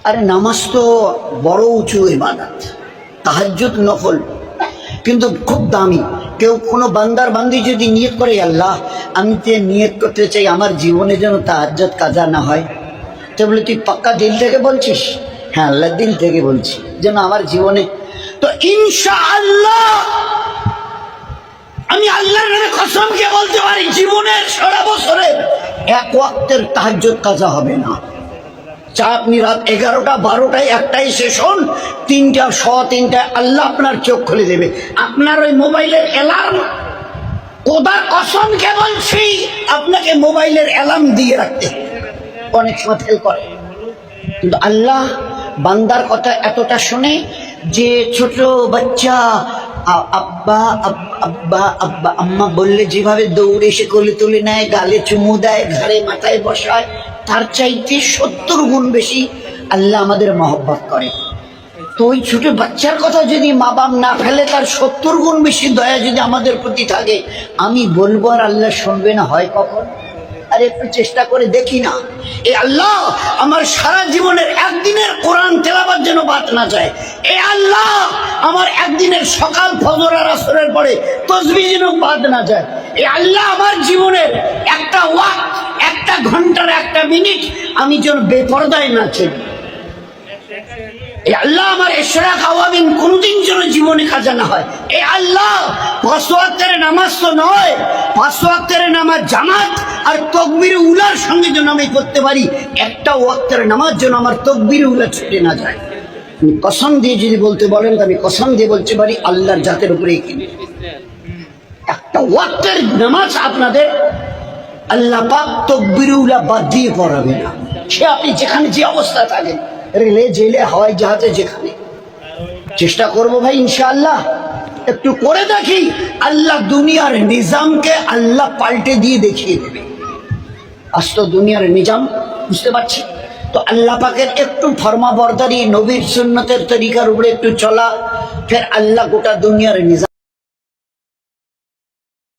আরে নামাজ তো বড় উঁচু ইবাদত, তাহাজ্জুদ নফল, কিন্তু খুব দামি। কেউ কোনো বান্দার বান্দি যদি নিয়ত করে, আল্লাহ আমি তো নিয়ত করতে চাই আমার জীবনে যেন তাহাজ্জুদ কাজা না হয়, তো বলে তুই পাক্কা দিল থেকে বলছিস? হ্যাঁ আল্লাহ দিল থেকে বলছি যেন আমার জীবনে। তো ইনশাআল্লাহ আমি আল্লাহর নামে কসমকে বলতে পারি জীবনের সারা বছরের এক ওয়াক্তের তাহাজ্জুদ কাজা হবে না। চা আপনি রাত 11টা 12টায় 1টায় শেষ হন, 3টা 3:15 আল্লাহ আপনার চোখ খুলে দেবে। আপনার ওই মোবাইলের অ্যালার্ম, খোদার কসমকে বলছি আপনাকে মোবাইলের অ্যালার্ম দিয়ে রাখতে অনেক সময় ফেল করে, কিন্তু আল্লাহ বান্দার কথা এতটা শুনে যে ছোট বাচ্চা আব্বা আব্বা আব্বা আম্মা বললে যেভাবে দৌড়ে এসে কোলে তুলে নেয়, গালে চুমু দেয়, ঘাড়ে মাথায় বসায়, তার চাইতে 70 গুণ বেশি আল্লাহ আমাদের মহব্বত করে। তো ওই ছোট বাচ্চার কথা যদি মা বাপ না ফেলে, তার 70 গুণ বেশি দয়া যদি আমাদের প্রতি থাকে, আমি বলবো আর আল্লাহ শুনবে না হয় কখন? আরে একটু চেষ্টা করে দেখি না। এ আল্লাহ আমার সারা জীবনের একদিনের কোরআন তেলাওয়াত যেন বাদ না যায়। এ আল্লাহ আমার একদিনের সকাল ফজর আর আসরের পরে তাসবিহ যেন বাদ না যায়। এ আল্লাহ আমার জীবনের একটা ওয়াক্ত, একটা ঘন্টার একটা মিনিট আমি যেন বেপরদায় না চলি। এ আল্লাহ আমার ইশরাক আওয়ামিন কোনদিন যেন জীবনে কাজা না হয়। এ আল্লাহ 5 ওয়াক্তের নামাজ তো নয়, 5 ওয়াক্তের নামাজ জামাত আর তাকবীর উলার সঙ্গে যেন আমি করতে পারি। একটা ওয়াক্তের নামাজ যেন আমার তাকবীর উলা ছুটে না যায়। আমি কসম দিয়ে যদি বলতে বলেন, আমি কসম দিয়ে বলতে পারি আল্লাহর জাতের উপরে একটা ওয়াক্তের নামাজ আপনাদের আল্লাহ পাক তাকবীর উলা বাদ দিয়ে পড়াবে না। সে আপনি যেখানে যে অবস্থা থাকেন, রেলে জেলে হাওয়াই জাহাজে যেখানে, চেষ্টা করবো ভাই ইনশাআল্লাহ। একটু করে দেখি, আল্লাহ দুনিয়ার নিজামকে আল্লাহ পাল্টে দিয়ে দেখিয়ে দেবে। আজ তো দুনিয়ার নিজাম বুঝতে পারছি, তো আল্লাহ পাকের একটু ফরমাবরদারি, নবীর সুন্নতের তরিকার উপরে একটু চলা, ফের আল্লাহ গোটা দুনিয়ার নিজাম